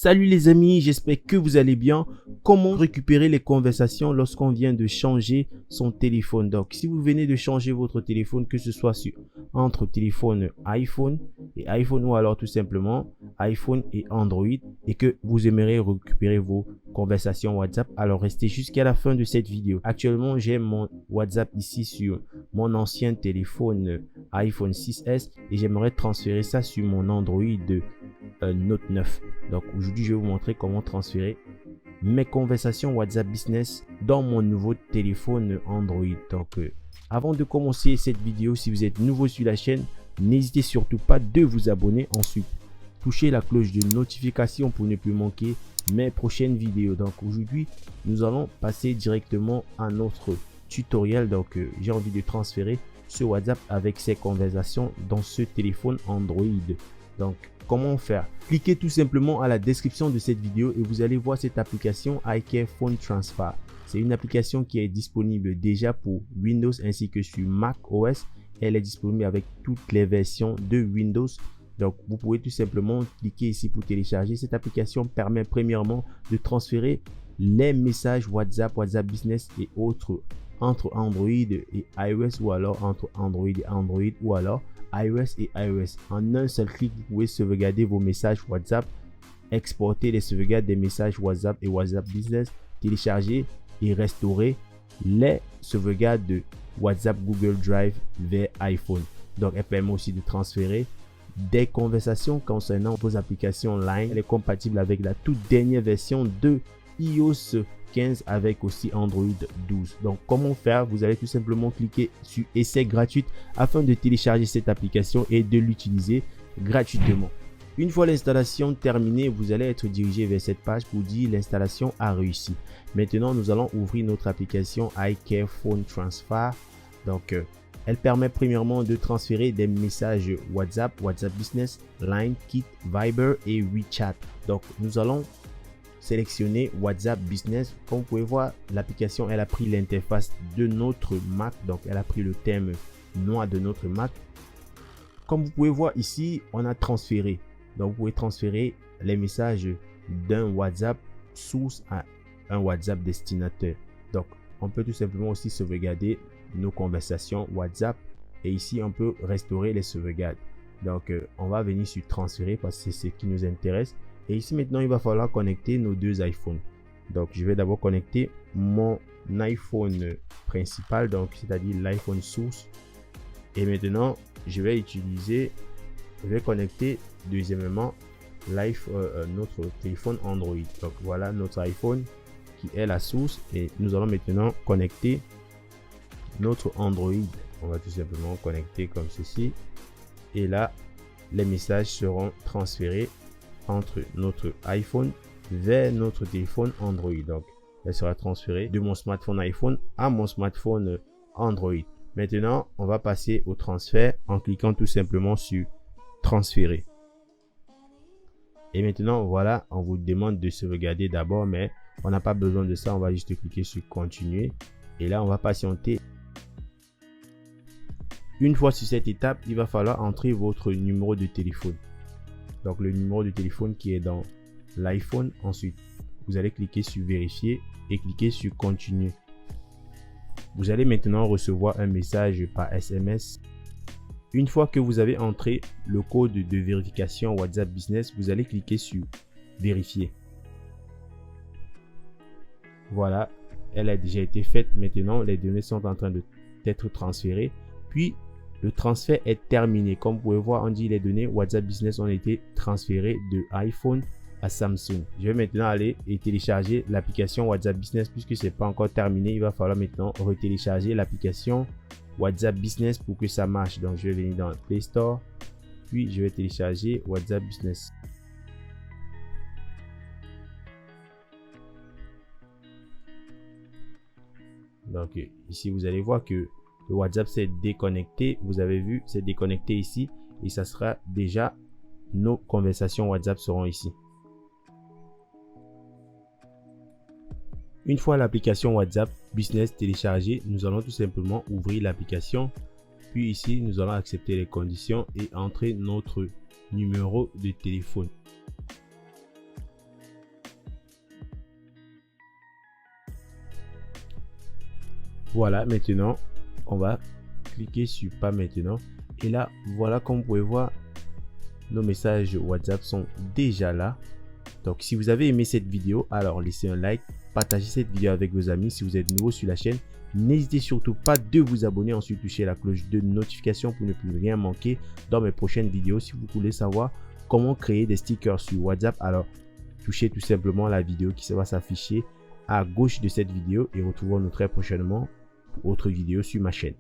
Salut les amis, j'espère que vous allez bien. Comment récupérer les conversations lorsqu'on vient de changer son téléphone? Donc, si vous venez de changer votre téléphone, que ce soit entre téléphone iPhone et iPhone ou alors tout simplement iPhone et Android et que vous aimeriez récupérer vos conversations WhatsApp, alors restez jusqu'à la fin de cette vidéo. Actuellement, j'ai mon WhatsApp ici sur mon ancien téléphone iPhone 6S et j'aimerais transférer ça sur mon Android Note 9. Donc aujourd'hui, je vais vous montrer comment transférer mes conversations WhatsApp Business dans mon nouveau téléphone Android. Donc avant de commencer cette vidéo, si vous êtes nouveau sur la chaîne, n'hésitez surtout pas de vous abonner. Ensuite, touchez la cloche de notification pour ne plus manquer mes prochaines vidéos. Donc aujourd'hui, nous allons passer directement à notre tutoriel. Donc j'ai envie de transférer ce WhatsApp avec ces conversations dans ce téléphone Android. Donc comment faire? Cliquez tout simplement à la description de cette vidéo et vous allez voir cette application iCare Phone Transfer. C'est une application qui est disponible déjà pour Windows ainsi que sur Mac OS. Elle est disponible avec toutes les versions de Windows. Donc vous pouvez tout simplement cliquer ici pour télécharger. Cette application permet premièrement de transférer les messages WhatsApp, WhatsApp Business et autres entre Android et iOS ou alors entre Android et Android ou alors iOS et iOS. En un seul clic, vous pouvez sauvegarder vos messages WhatsApp, exporter les sauvegardes des messages WhatsApp et WhatsApp Business, télécharger et restaurer les sauvegardes de WhatsApp Google Drive vers iPhone. Donc, elle permet aussi de transférer des conversations concernant vos applications Line. Elle est compatible avec la toute dernière version de iOS 15 avec aussi Android 12. Donc comment faire? Vous allez tout simplement cliquer sur essai gratuit afin de télécharger cette application et de l'utiliser gratuitement. Une fois l'installation terminée, vous allez être dirigé vers cette page pour dire l'installation a réussi. Maintenant, nous allons ouvrir notre application iCare Phone Transfer. Donc elle permet premièrement de transférer des messages WhatsApp, WhatsApp Business, Line, Kit, Viber et WeChat. Donc nous allons sélectionner WhatsApp Business. Comme vous pouvez voir, l'application elle a pris l'interface de notre Mac, donc elle a pris le thème noir de notre Mac. Comme vous pouvez voir ici, on a transféré. Donc vous pouvez transférer les messages d'un WhatsApp source à un WhatsApp destinataire. Donc on peut tout simplement aussi sauvegarder nos conversations WhatsApp et ici on peut restaurer les sauvegardes. Donc on va venir sur transférer parce que c'est ce qui nous intéresse. Et ici maintenant, il va falloir connecter nos deux iPhones. Donc, je vais d'abord connecter mon iPhone principal, donc c'est-à-dire l'iPhone source. Et maintenant, je vais connecter deuxièmement notre téléphone Android. Donc, voilà notre iPhone qui est la source. Et nous allons maintenant connecter notre Android. On va tout simplement connecter comme ceci. Et là, les messages seront transférés entre notre iPhone vers notre téléphone Android. Donc, elle sera transférée de mon smartphone iPhone à mon smartphone Android. Maintenant, on va passer au transfert en cliquant tout simplement sur transférer. Et maintenant, voilà, on vous demande de sauvegarder d'abord, mais on n'a pas besoin de ça. On va juste cliquer sur continuer. Et là, on va patienter. Une fois sur cette étape, il va falloir entrer votre numéro de téléphone. Donc le numéro de téléphone qui est dans l'iPhone. Ensuite, vous allez cliquer sur vérifier et cliquer sur continuer. Vous allez maintenant recevoir un message par SMS. Une fois que vous avez entré le code de vérification WhatsApp Business, vous allez cliquer sur vérifier. Voilà, elle a déjà été faite. Maintenant, les données sont en train d'être transférées. Puis le transfert est terminé. Comme vous pouvez voir, on dit les données WhatsApp Business ont été transférées de iPhone à Samsung. Je vais maintenant aller et télécharger l'application WhatsApp Business puisque c'est pas encore terminé. Il va falloir maintenant retélécharger l'application WhatsApp Business pour que ça marche. Donc je vais venir dans le Play Store, puis je vais télécharger WhatsApp Business. Donc ici vous allez voir que le WhatsApp s'est déconnecté. Vous avez vu, c'est déconnecté ici et ça sera déjà nos conversations WhatsApp seront ici. Une fois l'application WhatsApp Business téléchargée, nous allons tout simplement ouvrir l'application. Puis ici, nous allons accepter les conditions et entrer notre numéro de téléphone. Voilà, maintenant, on va cliquer sur pas maintenant. Et là, voilà, comme vous pouvez voir, nos messages WhatsApp sont déjà là. Donc, si vous avez aimé cette vidéo, alors laissez un like, partagez cette vidéo avec vos amis. Si vous êtes nouveau sur la chaîne, n'hésitez surtout pas de vous abonner, ensuite toucher la cloche de notification pour ne plus rien manquer dans mes prochaines vidéos. Si vous voulez savoir comment créer des stickers sur WhatsApp, alors touchez tout simplement la vidéo qui va s'afficher à gauche de cette vidéo et retrouvons-nous très prochainement pour autre vidéo sur ma chaîne.